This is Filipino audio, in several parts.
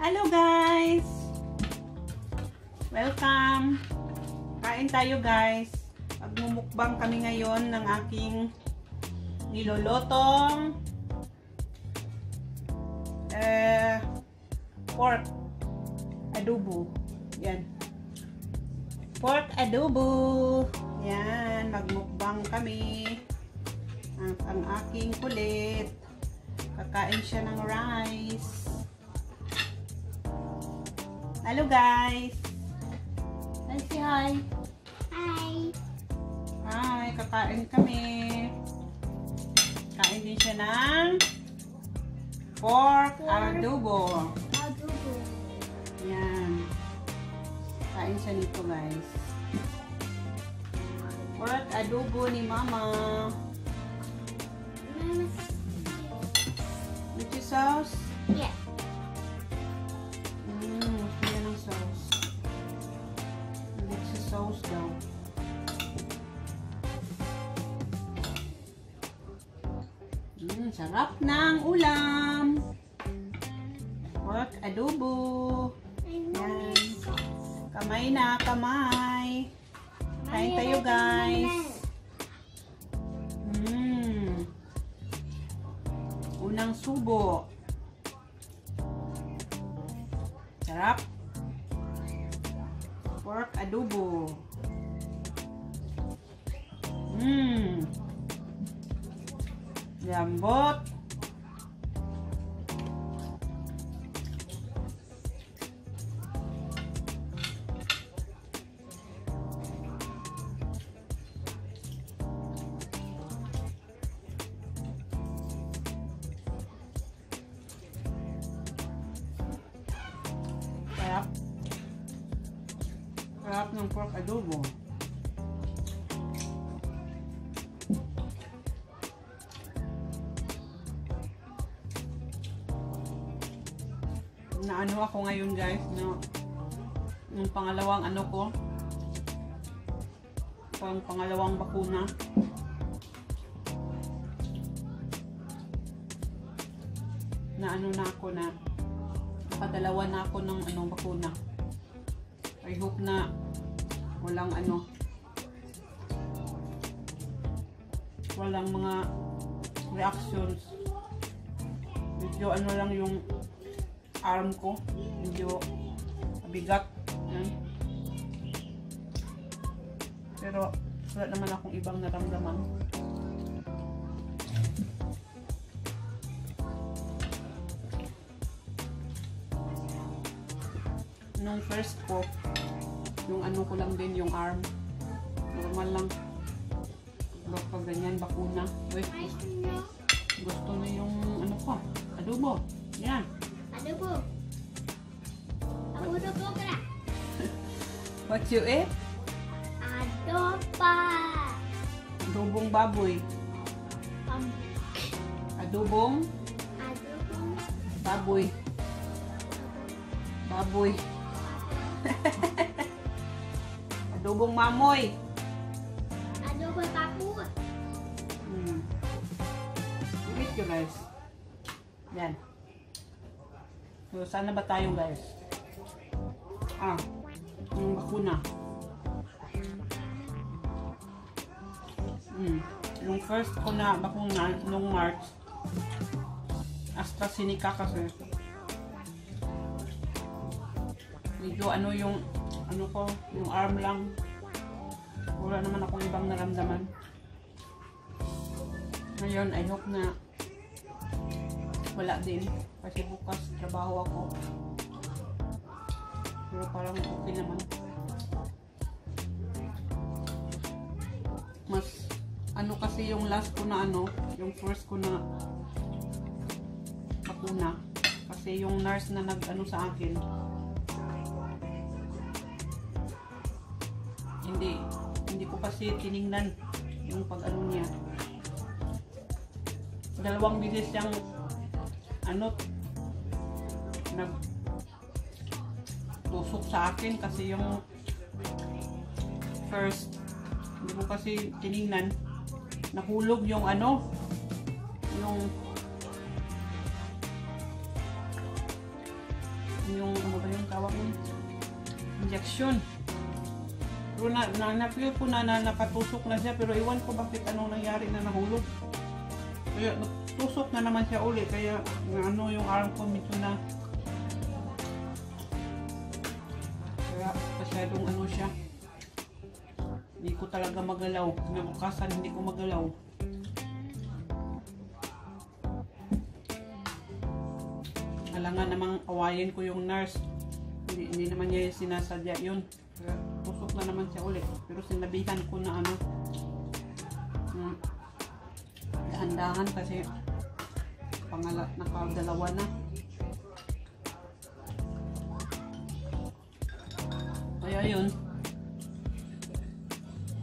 Hello guys! Welcome! Kain tayo guys. Magmumukbang kami ngayon ng aking nilolotong pork adobo. Yan. Pork adobo. Yan. Magmukbang kami. Ang aking kulit. Kakain siya ng rice. Hello guys! Let's say hi! Hi! Hi! Kakain kami. Kain din siya ng pork adobo. Adobo. Yan. Kain siya nito guys. Pork adobo ni Mama. With your sauce? Yeah. Gusto niya ng sauce. With your sauce daw. Sarap ng ulam. Pork adobo. Yan. Kamay na, kamay. Kain tayo guys. Unang subo. Sarap. Pork adobo. Lambot. Sarap. Sarap ng pork adobo. Naano ako ngayon guys, no? Yung pangalawang ano ko, pang pangalawang bakuna. Naano na ako na nakadalawa na ako ng anong bakuna. I hope na walang ano, walang mga reactions. Medyo ano lang yung arm ko, medyo mabigat. Yan. Pero wala naman akong ibang naramdaman. Nung first ko, yung ano ko lang din, yung arm. Normal lang. Baka ganyan, bakuna. Wait, gusto na yung ano ko, adobo. Yan. Adobo. Adobo ka na. What you eat? Adopa. Adobong baboy. Adobong baboy. Baboy. Adobong mamoy. Adobo papu. Eat you guys. Yan. So, saan na ba tayo guys? Yung bakuna. Yung first ko na bakuna nung March, AstraZeneca kasi. Medyo ano yung ano ko, yung arm lang. Wala naman akong ibang naramdaman. Ngayon, I hope na wala din. Kasi bukas trabaho ako. Pero parang okay naman. Mas ano kasi yung last ko na ano, yung first ko na bakuna. Kasi yung nurse na nag-ano sa akin, hindi ko kasi tiningnan yung pag-ano niya. Dalawang bilis yung ano, nagtusok sa akin kasi yung first, hindi ko kasi tiningnan, nahulog yung ano, yung yung ano ba yung tawag ng injection. Pero na-feel ko na napatusok na siya, pero iwan ko bakit anong nangyari na nahulog. Kaya tusok na naman siya uli, kaya ano yung arm ko medyo na kaya masyadong ano siya. Hindi ko talaga magalaw. Nabukasan hindi ko magalaw. Alangan namang awayin ko yung nurse. Hindi naman niya sinasadya yun. Kaya tusok na naman siya ulit. Pero sinabihan ko na ano, dahan-dahan kasi nakadalawa na. Kaya yun.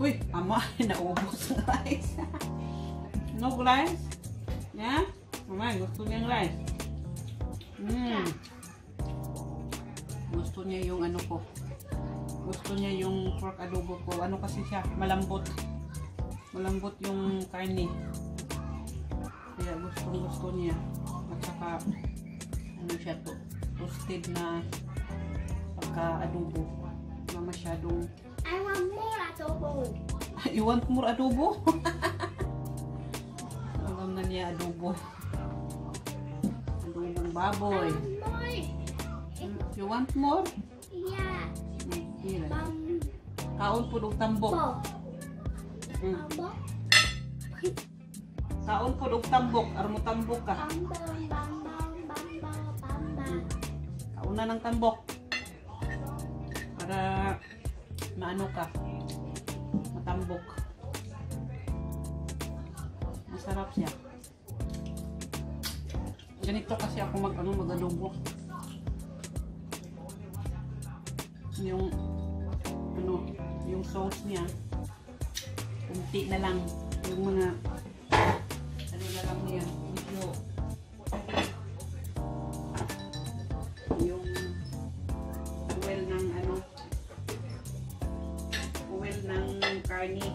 Uy, ama, naubos ng rice. No rice? Yeah? Mama, gusto niyang rice. Gusto niya yung ano ko. Gusto niya yung pork adobo ko. Ano kasi siya? Malambot. Malambot yung karne. Kaya gusto niya. At saka ano siya to? Toasted na pagka adobo. Na masyadong I want more adobo. You want more adobo? Alam na niya adobo. Adobong baboy. You want more? Yeah. Here. Kaon po og tambok. Tambok? Kaon po og tambok. Armo tambok ka. Kaon na ng tambok. Para maano ka. Matambok. Masarap siya. Ganito kasi ako mag-adobo. Yung ano, yung sauce niya kunti na lang, yung mga ano na lang niya, medyo yung oil ng ano, oil ng karne.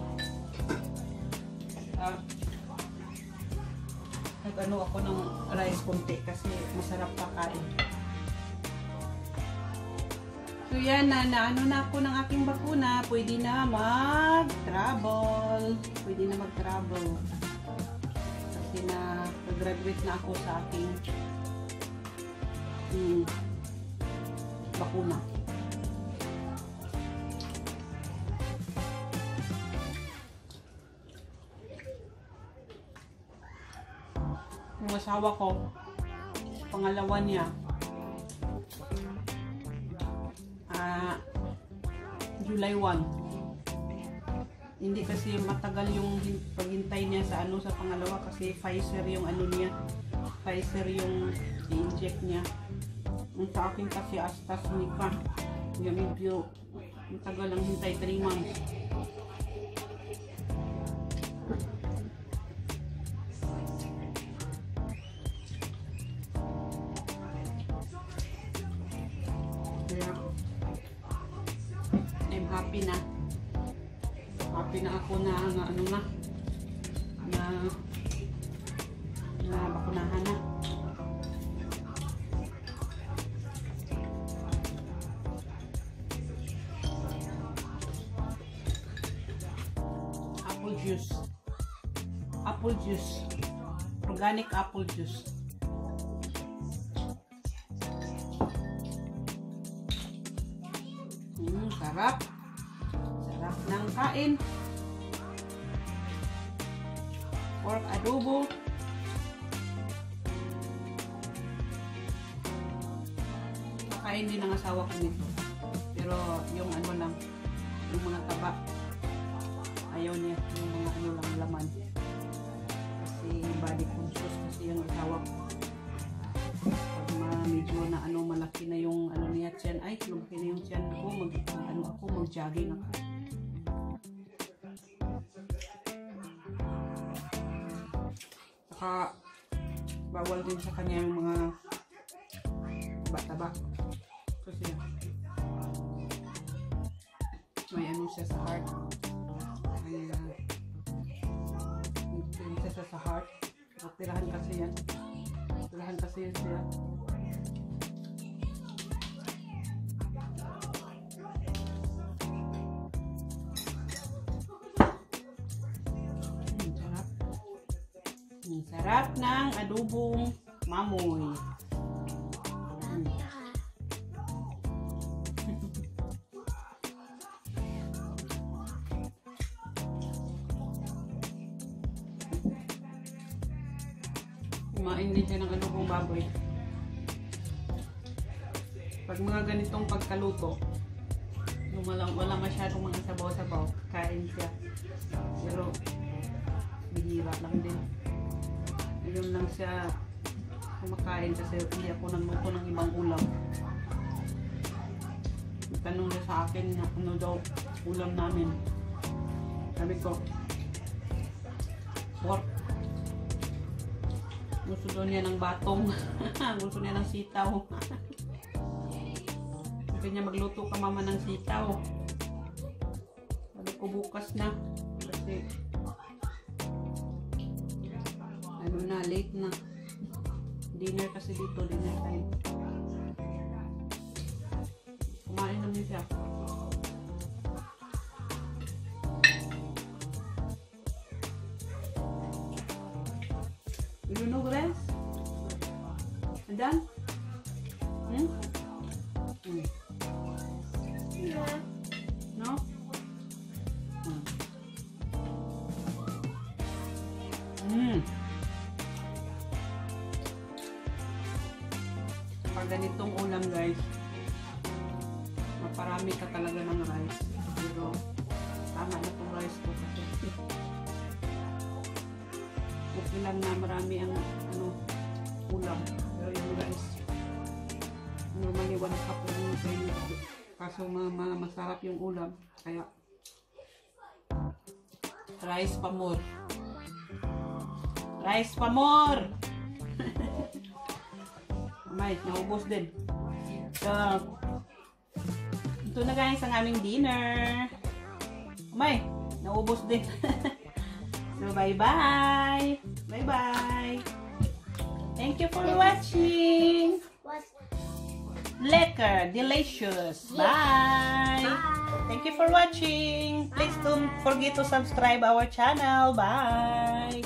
Nag-ano ako ng rice kunti kasi masarap pakain. So yan, ano na ako ng aking bakuna, pwede na mag-travel. Pwede na mag-travel. Kasi nag-graduate na ako sa aking bakuna. Yung asawa ko, pangalawa niya, July 1. Hindi kasi matagal yung paghintay niya sa ano sa pangalawa kasi Pfizer yung ano niya. Pfizer yung i-inject niya. Ang sa akin kasi AstraZeneca. Yung medyo matagal ang hintay, 3 months. Happy na ako na ano na bakunahan na. Apple juice, organic apple juice. Sarap ng kain. Pork adobo. Kakain din ng asawa ko nito. Pero yung ano lang, yung mga taba, ayaw niya. Yung mga ano lang laman. Kasi body conscious kasi yung asawa ko. Pag medyo na ano, malaki na yung ano niya tiyan, ay lumaki na yung tiyan ko, mag-jogging ako. Saka bawal din sa kanya yung mga taba-taba. Kasi may ano siya sa heart. May siya sa heart. Operahan kasi yan. Operahan kasi yan siya. Sarap ng adobong mamoy. Kumain din siya ng adobong baboy. Pag mga ganitong pagkaluto, wala masyadong mga sabaw-sabaw, kain siya. Pero, bihira lang din. Yun lang siya kumakain kasi hindi ako nagluto ng ibang ulam. Tanong niya sa akin na ano daw ulam namin. Sabi ko, pork. Gusto daw niya ng batong. Gusto niya ng sitaw. Sabi niya, magluto ka mama ng sitaw. Sabi ko, bukas na. Kasi, ano na, late na. Dinner kasi dito, dinner time. Kumain naman siya. You know, Grace? Andan? Yeah. No? Pag ganitong ulam guys, maparami ka talaga ng rice. Pero tama na itong rice ko kasi okay lang na marami ang ulam. Pero yung guys, normally 1 cup lang yung kayo. Kaso masarap yung ulam. Kaya rice pa more. Rice pa more! May, naubos din. So, ito na guys ang aming dinner. May, naubos din. So, bye-bye! Bye-bye! Thank you for watching! Lekker, delicious! Bye! Thank you for watching! Please don't forget to subscribe our channel. Bye!